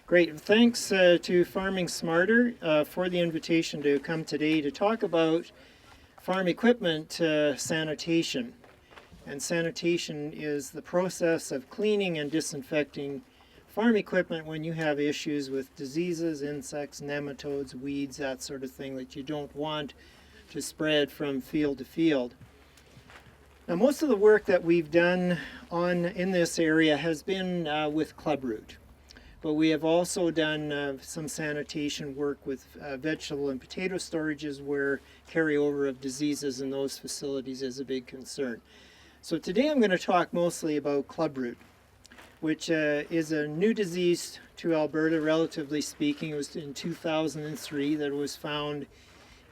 Great. Thanks to Farming Smarter for the invitation to come today to talk about farm equipment sanitation. And sanitation is the process of cleaning and disinfecting farm equipment when you have issues with diseases, insects, nematodes, weeds, that sort of thing that you don't want to spread from field to field. Now, most of the work that we've done in this area has been with Clubroot. But we have also done some sanitation work with vegetable and potato storages where carryover of diseases in those facilities is a big concern. So today I'm going to talk mostly about Clubroot, which is a new disease to Alberta, relatively speaking. It was in 2003 that it was found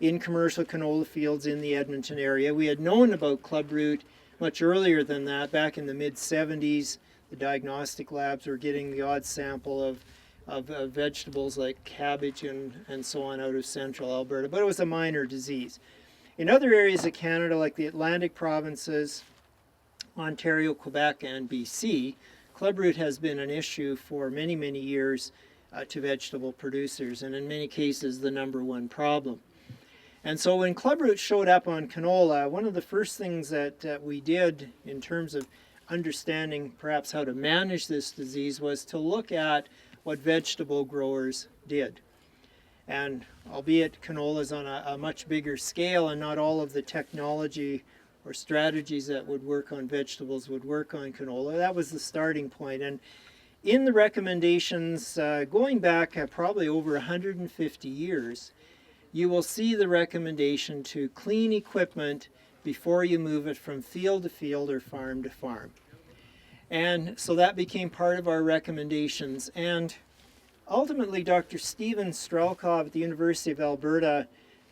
in commercial canola fields in the Edmonton area. We had known about Clubroot much earlier than that, back in the mid-70s. The diagnostic labs were getting the odd sample of vegetables like cabbage and so on out of central Alberta, but it was a minor disease. In other areas of Canada, like the Atlantic provinces, Ontario, Quebec, and BC, Clubroot has been an issue for many, many years to vegetable producers, and in many cases the number one problem. And so when Clubroot showed up on canola, one of the first things that we did in terms of understanding perhaps how to manage this disease was to look at what vegetable growers did. And albeit canola is on a much bigger scale and not all of the technology or strategies that would work on vegetables would work on canola, that was the starting point. And in the recommendations, going back probably over 150 years, you will see the recommendation to clean equipment before you move it from field to field or farm to farm. And so that became part of our recommendations. And ultimately, Dr. Stephen Strelkov at the University of Alberta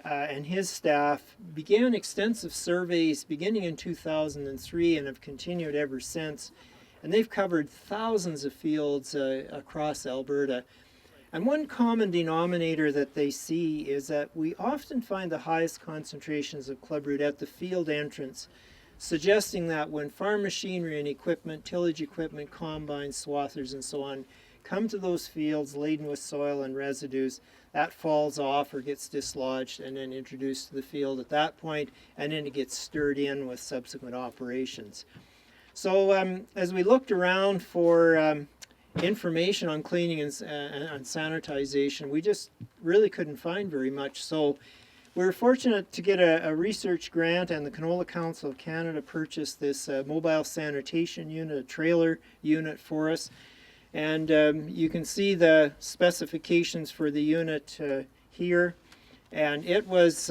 and his staff began extensive surveys beginning in 2003 and have continued ever since. And they've covered thousands of fields across Alberta. And one common denominator that they see is that we often find the highest concentrations of clubroot at the field entrance, suggesting that when farm machinery and equipment, tillage equipment, combines, swathers, and so on, come to those fields laden with soil and residues, that falls off or gets dislodged and then introduced to the field at that point, and then it gets stirred in with subsequent operations. So as we looked around for information on cleaning and sanitization, we just really couldn't find very much. So we were fortunate to get a research grant, and the Canola Council of Canada purchased this mobile sanitation unit, a trailer unit for us. And you can see the specifications for the unit here. And it was,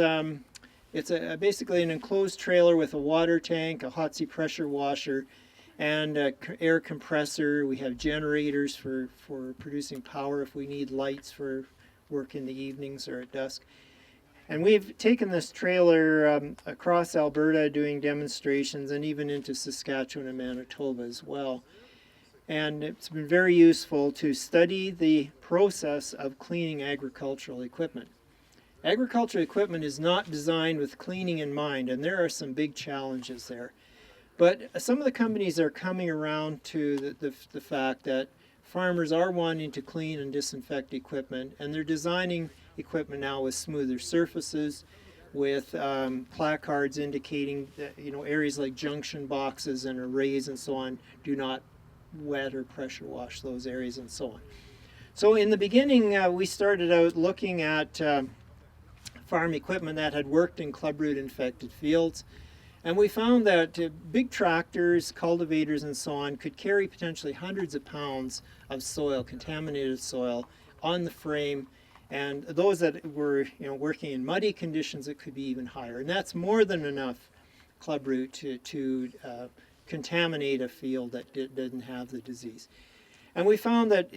it's basically an enclosed trailer with a water tank, a hot seat pressure washer, and an air compressor. We have generators for producing power if we need lights for work in the evenings or at dusk. And we've taken this trailer across Alberta doing demonstrations and even into Saskatchewan and Manitoba as well. And it's been very useful to study the process of cleaning agricultural equipment. Agricultural equipment is not designed with cleaning in mind, and there are some big challenges there. But some of the companies are coming around to the fact that farmers are wanting to clean and disinfect equipment, and they're designing equipment now with smoother surfaces, with placards indicating that, areas like junction boxes and arrays and so on do not wet or pressure wash those areas and so on. So in the beginning, we started out looking at farm equipment that had worked in clubroot infected fields. And we found that big tractors, cultivators, and so on could carry potentially hundreds of pounds of soil, contaminated soil, on the frame. And those that were working in muddy conditions, it could be even higher. And that's more than enough clubroot to contaminate a field that didn't have the disease. And we found that,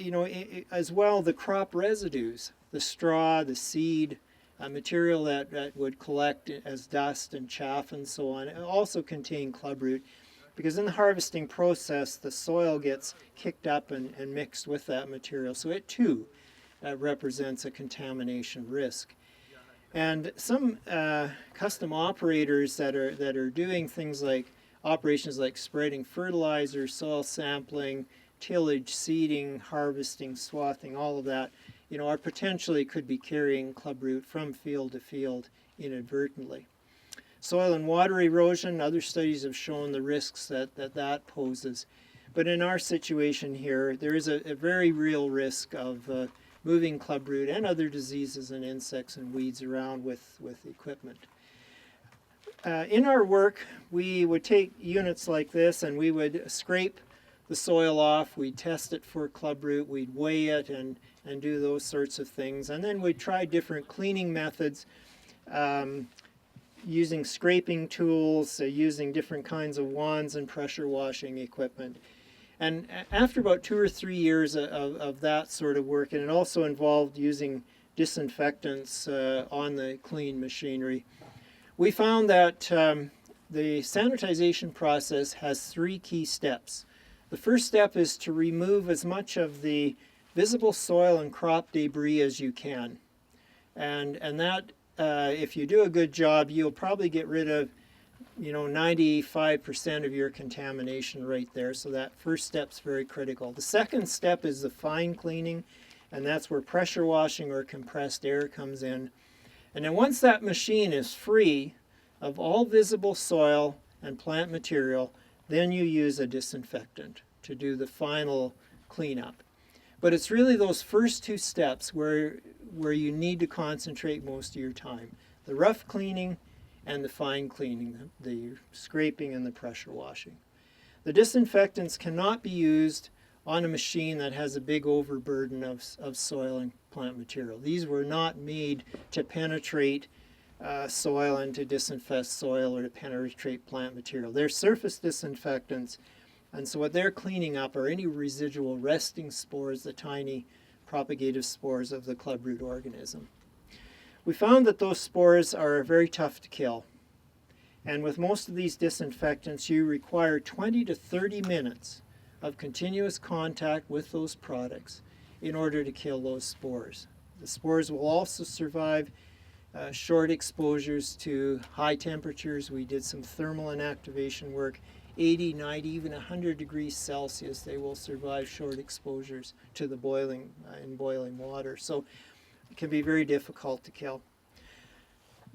as well, the crop residues, the straw, the seed, material that would collect as dust and chaff and so on, also contain clubroot, because in the harvesting process the soil gets kicked up and mixed with that material, so it too represents a contamination risk. And some custom operators that are doing things like operations like spreading fertilizer, soil sampling, tillage, seeding, harvesting, swathing, all of that, are potentially could be carrying clubroot from field to field inadvertently. Soil and water erosion, other studies have shown the risks that poses. But in our situation here, there is a very real risk of moving clubroot and other diseases and insects and weeds around with equipment. In our work, we would take units like this and we would scrape the soil off, we'd test it for clubroot, we'd weigh it and do those sorts of things. And then we'd try different cleaning methods, using scraping tools, using different kinds of wands and pressure washing equipment. And after about 2 or 3 years of that sort of work, and it also involved using disinfectants on the clean machinery, we found that the sanitization process has 3 key steps. The first step is to remove as much of the visible soil and crop debris as you can. And that, if you do a good job, you'll probably get rid of 95% of your contamination right there. So that first step's very critical. The second step is the fine cleaning, and that's where pressure washing or compressed air comes in. And then once that machine is free of all visible soil and plant material, then you use a disinfectant to do the final cleanup. But it's really those first 2 steps where you need to concentrate most of your time. The rough cleaning and the fine cleaning, the scraping and the pressure washing. The disinfectants cannot be used on a machine that has a big overburden of soil and plant material. These were not made to penetrate soil and to disinfect soil or to penetrate plant material. They're surface disinfectants, and so what they're cleaning up are any residual resting spores, the tiny propagative spores of the clubroot organism. We found that those spores are very tough to kill. And with most of these disinfectants, you require 20 to 30 minutes of continuous contact with those products in order to kill those spores. The spores will also survive short exposures to high temperatures. We did some thermal inactivation work, 80, 90, even 100 degrees Celsius. They will survive short exposures to the boiling water. So it can be very difficult to kill.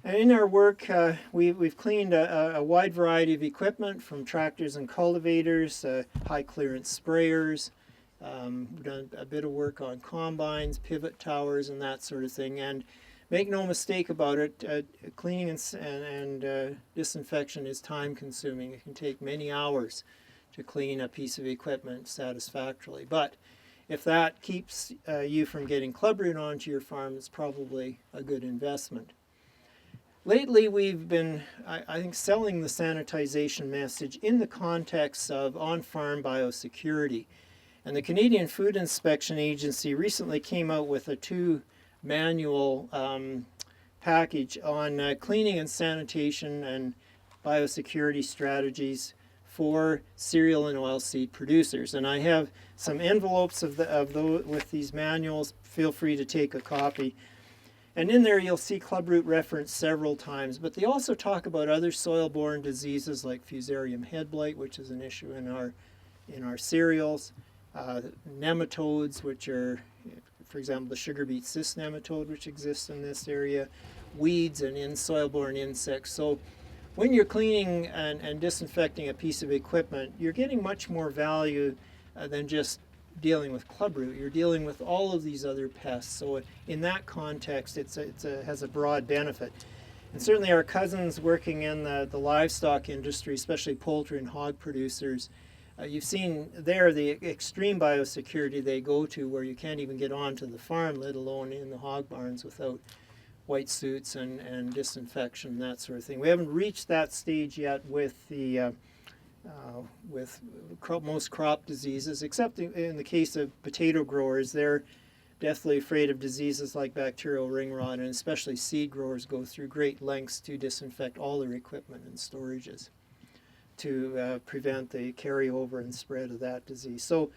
And in our work, we've cleaned a wide variety of equipment, from tractors and cultivators, high clearance sprayers. We've done a bit of work on combines, pivot towers, and that sort of thing. And make no mistake about it, cleaning and disinfection is time consuming. It can take many hours to clean a piece of equipment satisfactorily. But if that keeps you from getting clubroot onto your farm, it's probably a good investment. Lately, we've been, I think, selling the sanitization message in the context of on-farm biosecurity. And the Canadian Food Inspection Agency recently came out with a 2-manual package on cleaning and sanitation and biosecurity strategies for cereal and oilseed producers. And I have some envelopes of those with these manuals. Feel free to take a copy. And in there you'll see clubroot referenced several times, but they also talk about other soil-borne diseases like Fusarium head blight, which is an issue in our cereals, nematodes, which are, for example, the sugar beet cyst nematode, which exists in this area, weeds, and in soil-borne insects. So when you're cleaning and disinfecting a piece of equipment, you're getting much more value than just dealing with clubroot. You're dealing with all of these other pests. So in that context, it has a broad benefit. And certainly our cousins working in the livestock industry, especially poultry and hog producers, you've seen there the extreme biosecurity they go to, where you can't even get onto the farm, let alone in the hog barns, without white suits and disinfection, that sort of thing. We haven't reached that stage yet with most crop diseases, except in the case of potato growers. They're deathly afraid of diseases like bacterial ring rot, and especially seed growers go through great lengths to disinfect all their equipment and storages to prevent the carryover and spread of that disease. So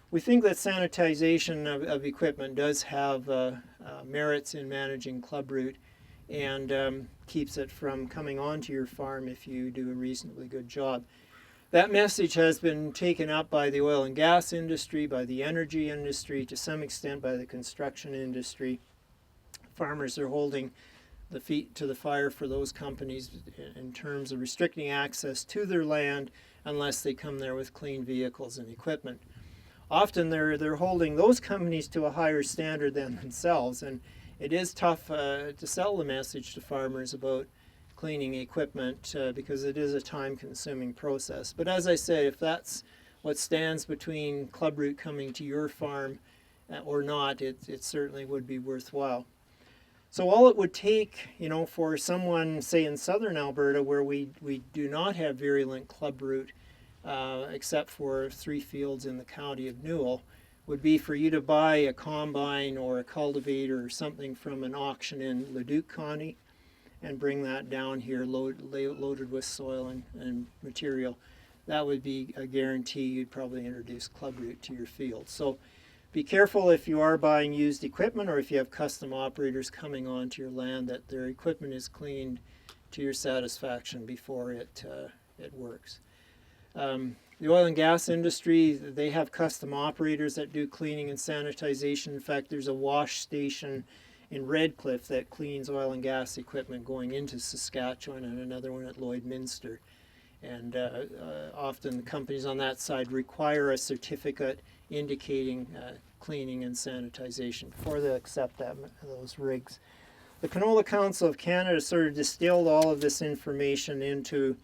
we think that sanitization of equipment does have merits in managing clubroot, and keeps it from coming onto your farm if you do a reasonably good job. That message has been taken up by the oil and gas industry, by the energy industry, to some extent by the construction industry. Farmers are holding the feet to the fire for those companies in terms of restricting access to their land unless they come there with clean vehicles and equipment. Often they're holding those companies to a higher standard than themselves, and it is tough to sell the message to farmers about cleaning equipment because it is a time-consuming process. But as I say, if that's what stands between Clubroot coming to your farm or not, it certainly would be worthwhile. So all it would take, for someone, say in southern Alberta, where we do not have virulent clubroot, except for 3 fields in the county of Newell, would be for you to buy a combine or a cultivator or something from an auction in Leduc County and bring that down here loaded with soil and material. That would be a guarantee you'd probably introduce clubroot to your field. So be careful if you are buying used equipment or if you have custom operators coming onto your land that their equipment is cleaned to your satisfaction before it works. The oil and gas industry, they have custom operators that do cleaning and sanitization. In fact, there's a wash station in Redcliffe that cleans oil and gas equipment going into Saskatchewan, and another one at Lloydminster. And often the companies on that side require a certificate indicating cleaning and sanitization before they accept those rigs. The Canola Council of Canada sort of distilled all of this information into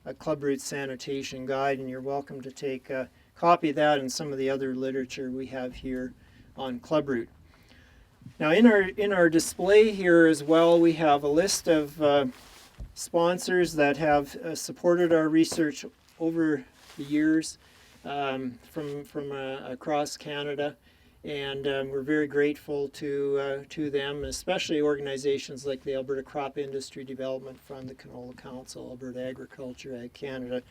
a Clubroot sanitation guide, and you're welcome to take a copy of that and some of the other literature we have here on Clubroot. Now in our display here as well, we have a list of sponsors that have supported our research over the years from across Canada, and we're very grateful to them, especially organizations like the Alberta Crop Industry Development Fund, the Canola Council, Alberta Agriculture, Ag Canada,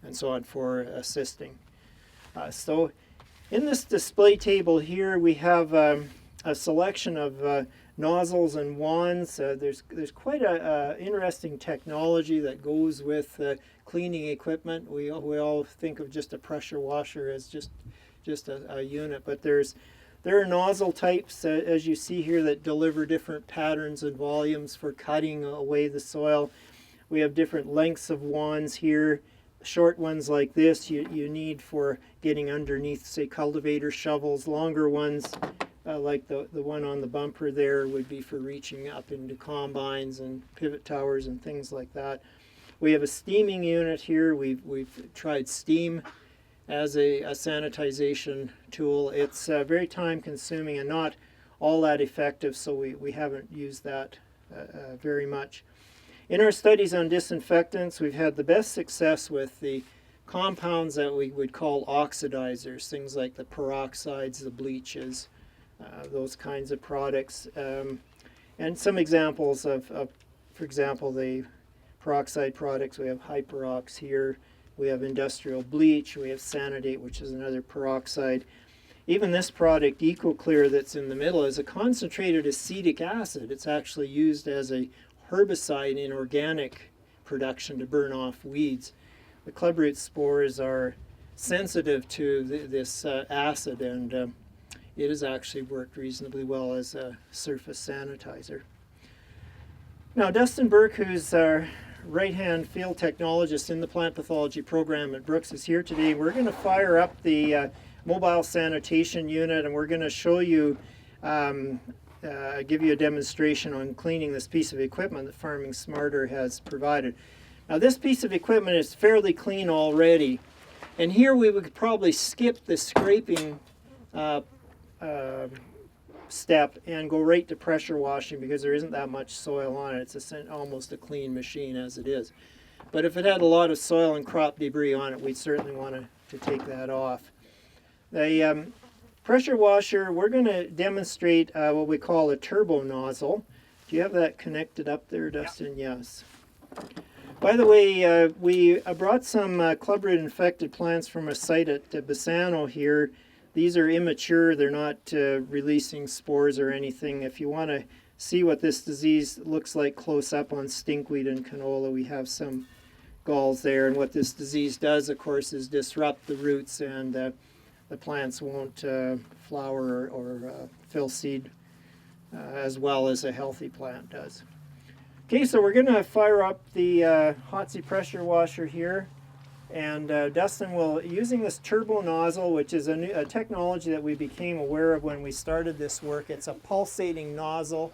and so on for assisting. So in this display table here, we have a selection of nozzles and wands. There's quite a interesting technology that goes with cleaning equipment. We all think of just a pressure washer as just a unit, but there are nozzle types, as you see here, that deliver different patterns and volumes for cutting away the soil. We have different lengths of wands here. Short ones like this you need for getting underneath, say, cultivator shovels. Longer ones like the one on the bumper there would be for reaching up into combines and pivot towers and things like that. We have a steaming unit here. We've tried steam as a sanitization tool. It's very time consuming and not all that effective, so we haven't used that very much. In our studies on disinfectants, we've had the best success with the compounds that we would call oxidizers, things like the peroxides, the bleaches, those kinds of products. And some examples of, for example, the peroxide products, we have Hyperox here, we have industrial bleach, we have Sanidate, which is another peroxide. Even this product, EcoClear, that's in the middle, is a concentrated acetic acid. It's actually used as a herbicide in organic production to burn off weeds. The clubroot spores are sensitive to this acid, and it has actually worked reasonably well as a surface sanitizer. Now, Dustin Burke, who's our right-hand field technologist in the plant pathology program at Brooks, is here today. We're going to fire up the mobile sanitation unit, and we're going to show you, give you a demonstration on cleaning this piece of equipment that Farming Smarter has provided. Now, this piece of equipment is fairly clean already, and here we would probably skip the scraping step and go right to pressure washing because there isn't that much soil on it. It's almost a clean machine as it is. But if it had a lot of soil and crop debris on it, we'd certainly want to take that off. The pressure washer, we're going to demonstrate what we call a turbo nozzle. Do you have that connected up there, Dustin? Yeah. Yes. By the way, we brought some clubroot infected plants from a site at Bassano here. These are immature, they're not releasing spores or anything. If you want to see what this disease looks like close up on stinkweed and canola, we have some galls there. And what this disease does, of course, is disrupt the roots, and the plants won't flower or fill seed as well as a healthy plant does. Okay, so we're going to fire up the Hotsy pressure washer here. And Dustin will, using this turbo nozzle, which is a technology that we became aware of when we started this work. It's a pulsating nozzle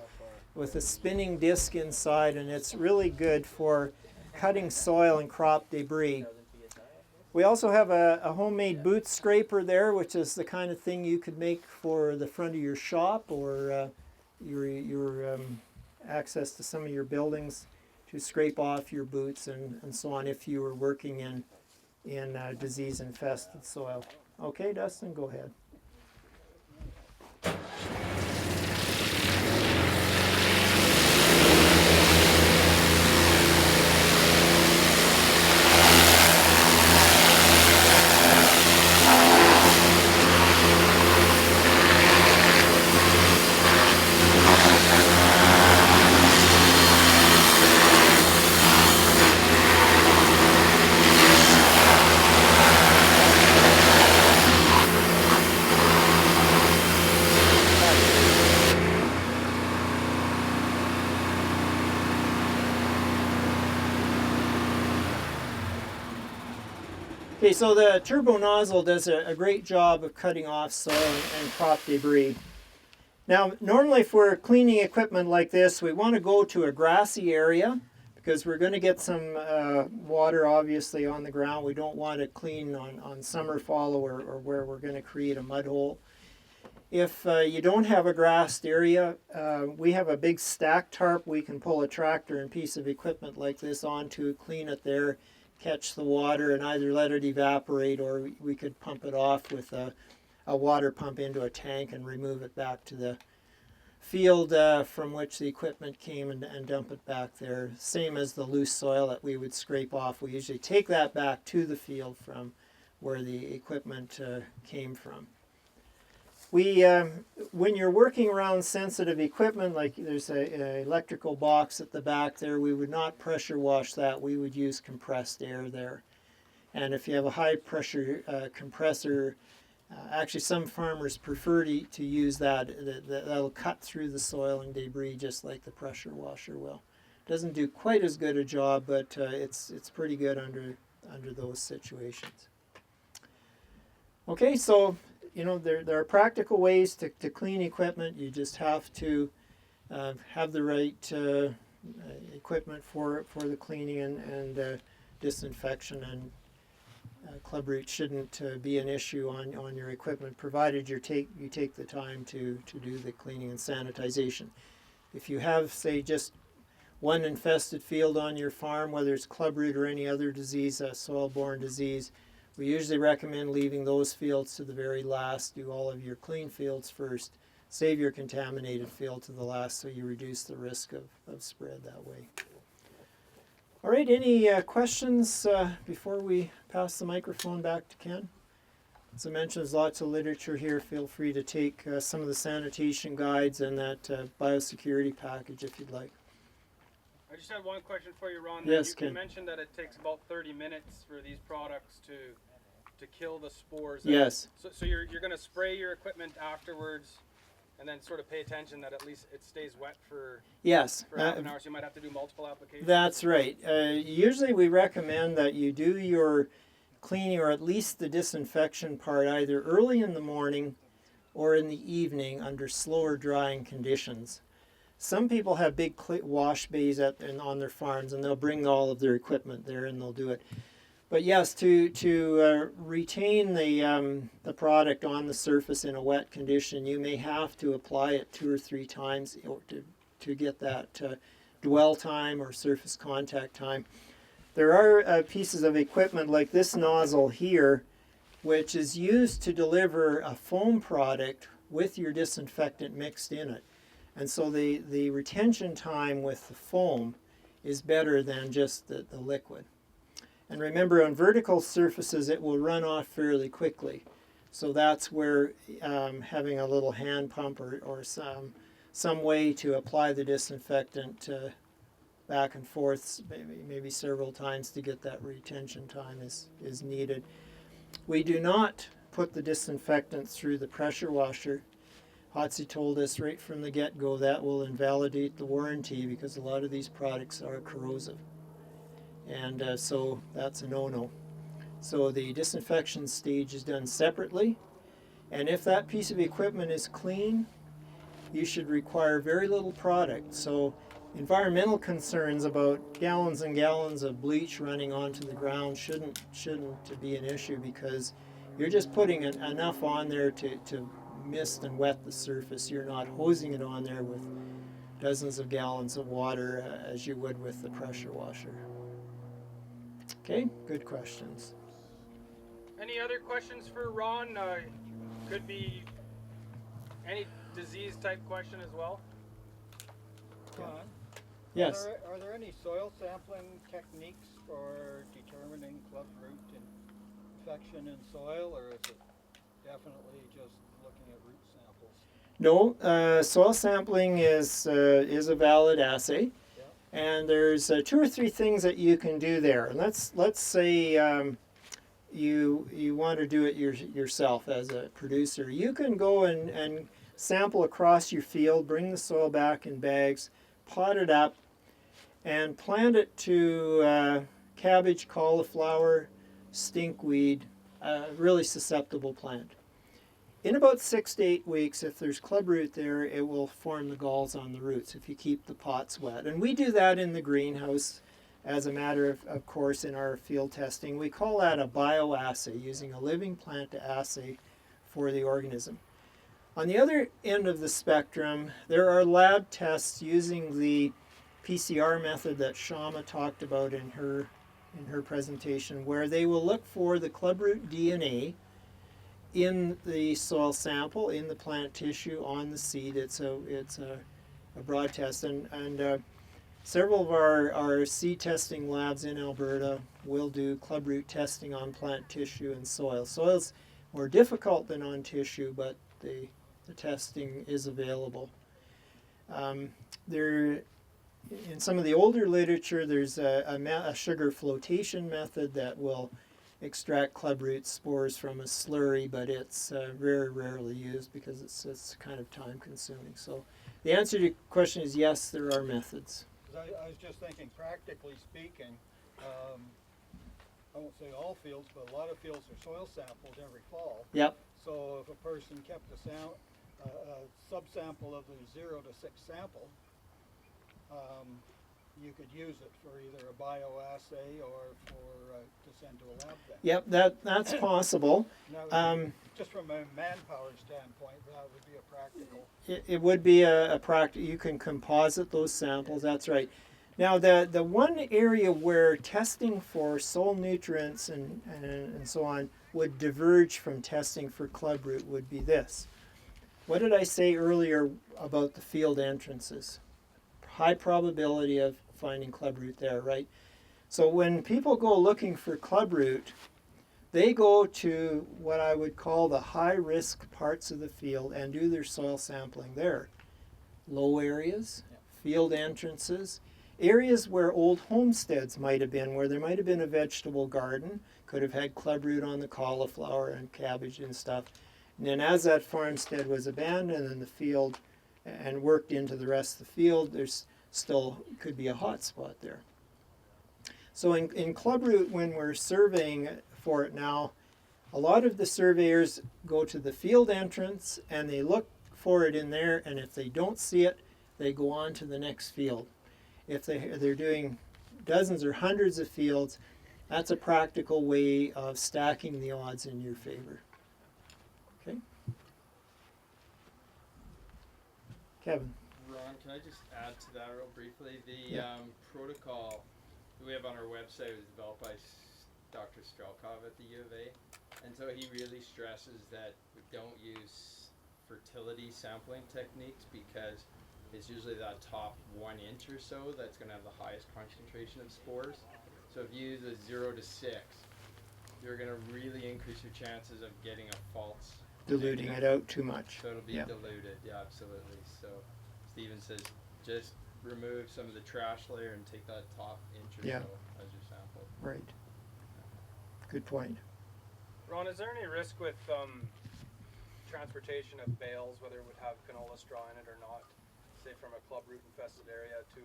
with a spinning disc inside, and it's really good for cutting soil and crop debris. We also have a homemade boot scraper there, which is the kind of thing you could make for the front of your shop or your access to some of your buildings to scrape off your boots and so on if you were working in disease-infested soil. Okay, Dustin, go ahead. Okay, so the turbo nozzle does a great job of cutting off soil and crop debris. Now, normally if we're cleaning equipment like this, we want to go to a grassy area because we're going to get some water obviously on the ground. We don't want to clean on summer fallow or where we're going to create a mud hole. If you don't have a grassed area, we have a big stack tarp we can pull a tractor and piece of equipment like this onto, clean it there, catch the water and either let it evaporate, or we could pump it off with a water pump into a tank and remove it back to the field from which the equipment came and dump it back there. Same as the loose soil that we would scrape off. We usually take that back to the field from where the equipment came from. When you're working around sensitive equipment, like there's a electrical box at the back there, we would not pressure wash that. We would use compressed air there. And if you have a high pressure compressor, actually some farmers prefer to use that. That'll cut through the soil and debris just like the pressure washer will. Doesn't do quite as good a job, but it's pretty good under those situations. Okay, so you know, there are practical ways to clean equipment. You just have to have the right equipment for the cleaning and disinfection, and Clubroot shouldn't be an issue on your equipment, provided you take the time to do the cleaning and sanitization. If you have, say, just one infested field on your farm, whether it's Clubroot or any other disease, a soil-borne disease, we usually recommend leaving those fields to the very last. Do all of your clean fields first. Save your contaminated field to the last so you reduce the risk of spread that way. All right, any questions before we pass the microphone back to Ken? As I mentioned, there's lots of literature here. Feel free to take some of the sanitation guides and that biosecurity package if you'd like. I just had one question for you, Ron. Yes, you mentioned that it takes about 30 minutes for these products to kill the spores. Yes. So you're going to spray your equipment afterwards and then sort of pay attention that at least it stays wet for, yes. for half an hour, so you might have to do multiple applications? That's right. Usually we recommend that you do your cleaning or at least the disinfection part either early in the morning or in the evening under slower drying conditions. Some people have big wash bays on their farms, and they'll bring all of their equipment there and they'll do it. But yes, to retain the product on the surface in a wet condition, you may have to apply it 2 or 3 times to get that dwell time or surface contact time. There are pieces of equipment like this nozzle here, which is used to deliver a foam product with your disinfectant mixed in it. And so the retention time with the foam is better than just the liquid. And remember, on vertical surfaces, it will run off fairly quickly. So that's where having a little hand pump or some way to apply the disinfectant back and forth maybe several times to get that retention time is needed. We do not put the disinfectant through the pressure washer. Hotsy told us right from the get-go that will invalidate the warranty because a lot of these products are corrosive. And so that's a no-no. So the disinfection stage is done separately. And if that piece of equipment is clean, you should require very little product. So environmental concerns about gallons and gallons of bleach running onto the ground shouldn't be an issue, because you're just putting enough on there to mist and wet the surface. You're not hosing it on there with dozens of gallons of water as you would with the pressure washer. Okay, good questions. Any other questions for Ron? Could be any disease type question as well. Ron, Yes. Are there any soil sampling techniques for determining clubroot infection in soil, or is it definitely just looking at root samples? No, soil sampling is a valid assay, Yeah. and there's 2 or 3 things that you can do there. And let's say you want to do it yourself as a producer. You can go and sample across your field, bring the soil back in bags, pot it up, and plant it to cabbage, cauliflower, stinkweed, really susceptible plant. In about 6 to 8 weeks, if there's clubroot there, it will form the galls on the roots if you keep the pots wet. And we do that in the greenhouse as a matter of course in our field testing. We call that a bioassay, using a living plant to assay for the organism. On the other end of the spectrum, there are lab tests using the PCR method that Shama talked about in her presentation, where they will look for the clubroot DNA in the soil sample, in the plant tissue, on the seed. It's a broad test, and several of our seed testing labs in Alberta will do clubroot testing on plant tissue and soil. Soil's more difficult than on tissue, but the testing is available. In some of the older literature, there's a sugar flotation method that will extract clubroot spores from a slurry, but it's very rarely used because it's kind of time consuming. So the answer to your question is yes, there are methods. I was just thinking, practically speaking, I won't say all fields, but a lot of fields are soil sampled every fall. Yep. So if a person kept a subsample of the 0 to 6 sample, you could use it for either a bioassay or to send to a lab then. Yep, that's possible. Now, just from a manpower standpoint, that would be a practical. It would be a practice. You can composite those samples. That's right. Now, the one area where testing for soil nutrients and so on would diverge from testing for clubroot would be this. What did I say earlier about the field entrances? High probability of finding clubroot there, right? So when people go looking for clubroot, they go to what I would call the high-risk parts of the field and do their soil sampling there. Low areas, field entrances, areas where old homesteads might have been, where there might have been a vegetable garden, could have had clubroot on the cauliflower and cabbage and stuff. And then as that farmstead was abandoned in the field and worked into the rest of the field, there's still could be a hot spot there. So in clubroot, when we're surveying for it now, a lot of the surveyors go to the field entrance and they look for it in there, and if they don't see it, they go on to the next field. If they're doing dozens or hundreds of fields, that's a practical way of stacking the odds in your favor. Okay? Kevin. Ron, can I just add to that real briefly? The protocol we have on our website was developed by Dr. Strelkov at the U of A, and so he really stresses that we don't use fertility sampling techniques because it's usually that top 1 inch or so that's going to have the highest concentration of spores. So if you use a 0 to 6, you're going to really increase your chances of getting a false Diluting it out too much. So it'll be diluted, yeah, absolutely. So Steven says just remove some of the trash layer and take that top inch or Yeah. so as your sample. Right. Good point. Ron, is there any risk with transportation of bales, whether it would have canola straw in it or not, say from a clubroot infested area to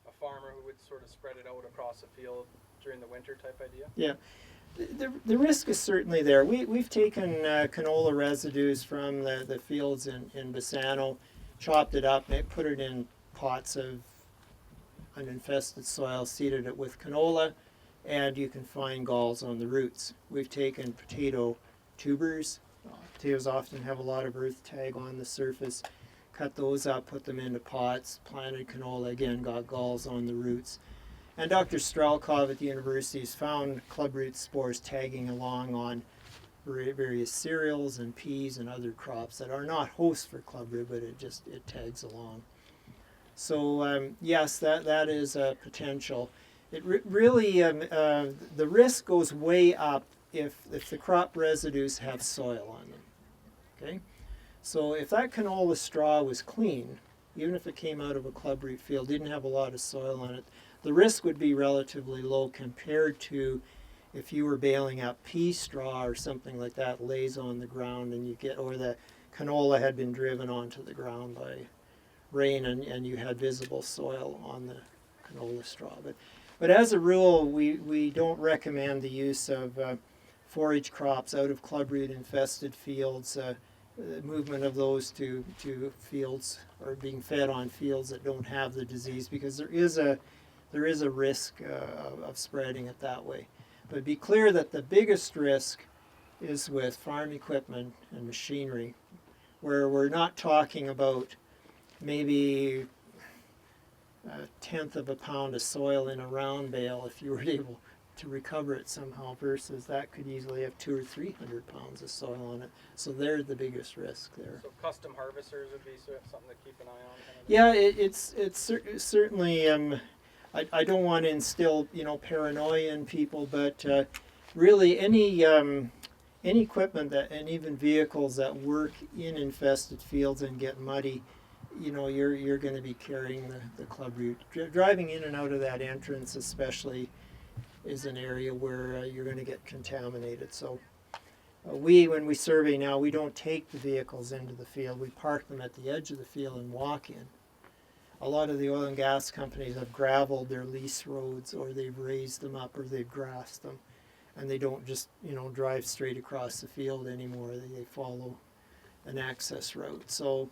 a farmer who would sort of spread it out across the field during the winter type idea? Yeah. The risk is certainly there. We've taken canola residues from the fields in Bassano, chopped it up, put it in pots of uninfested soil, seeded it with canola, and you can find galls on the roots. We've taken potato tubers. Potatoes often have a lot of earth tag on the surface. Cut those up, put them into pots, planted canola, again got galls on the roots. And Dr. Strelkov at the university has found clubroot spores tagging along on various cereals and peas and other crops that are not hosts for clubroot, but it tags along. So yes, that is a potential. It really the risk goes way up if the crop residues have soil on them. Okay, so if that canola straw was clean, even if it came out of a clubroot field, didn't have a lot of soil on it, the risk would be relatively low compared to if you were baling up pea straw or something like that lays on the ground and you get, or the canola had been driven onto the ground by rain and you had visible soil on the canola straw. But as a rule, we don't recommend the use of forage crops out of clubroot infested fields, movement of those to fields or being fed on fields that don't have the disease, because there is a risk of spreading it that way. But be clear that the biggest risk is with farm equipment and machinery, where we're not talking about maybe a tenth of a pound of soil in a round bale if you were able to recover it somehow, versus that could easily have 200 or 300 pounds of soil on it. So they're the biggest risk there. So custom harvesters would be something to keep an eye on? Kind of Yeah, it's certainly. I don't want to instill paranoia in people, but really any equipment that, and even vehicles that work in infested fields and get muddy, you're going to be carrying the clubroot. Driving in and out of that entrance especially is an area where you're going to get contaminated. So when we survey now, we don't take the vehicles into the field. We park them at the edge of the field and walk in. A lot of the oil and gas companies have graveled their lease roads, or they've raised them up, or they've grassed them, and they don't just drive straight across the field anymore. They follow an access route. So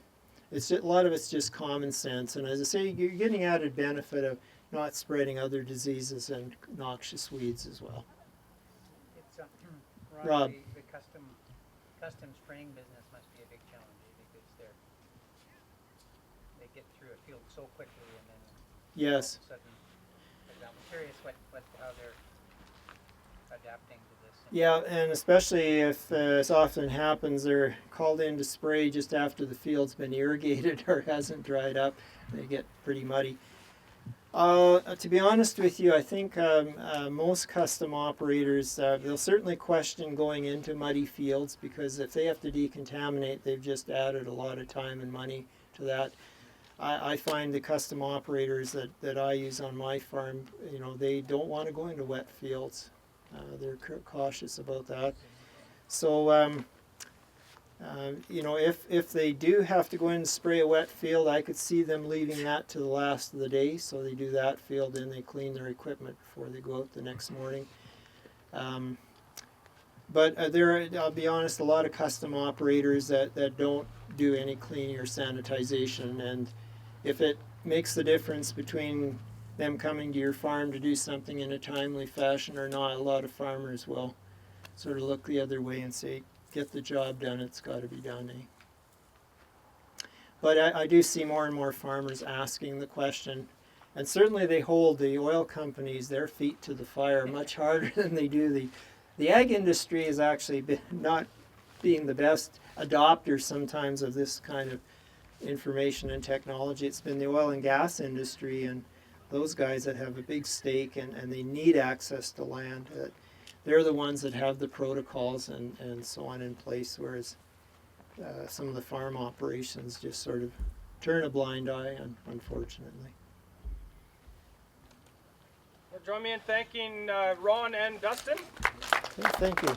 it's just, a lot of it's just common sense. And as I say, you're getting added benefit of not spreading other diseases and noxious weeds as well. It's Rob. The custom spraying business must be a big challenge, because they get through a field so quickly, and then Yes. all of a sudden, I'm curious how they're adapting to this. Yeah, and especially if, as often happens, they're called in to spray just after the field's been irrigated or hasn't dried up. They get pretty muddy. To be honest with you, I think most custom operators, they'll certainly question going into muddy fields, because if they have to decontaminate, they've just added a lot of time and money to that. I find the custom operators that I use on my farm, they don't want to go into wet fields. They're cautious about that. So, if they do have to go in and spray a wet field, I could see them leaving that to the last of the day. So they do that field, then they clean their equipment before they go out the next morning. But I'll be honest, a lot of custom operators that don't do any cleaning or sanitization, and if it makes the difference between them coming to your farm to do something in a timely fashion or not, a lot of farmers will sort of look the other way and say, get the job done, it's got to be done. But I do see more and more farmers asking the question, and certainly they hold the oil companies, their feet to the fire much harder than they do the ag industry. Has actually been not being the best adopter sometimes of this kind of information and technology. It's been the oil and gas industry and those guys that have a big stake and they need access to land. They're the ones that have the protocols and so on in place, whereas some of the farm operations just sort of turn a blind eye, unfortunately. Well, join me in thanking Ron and Dustin. Okay, thank you.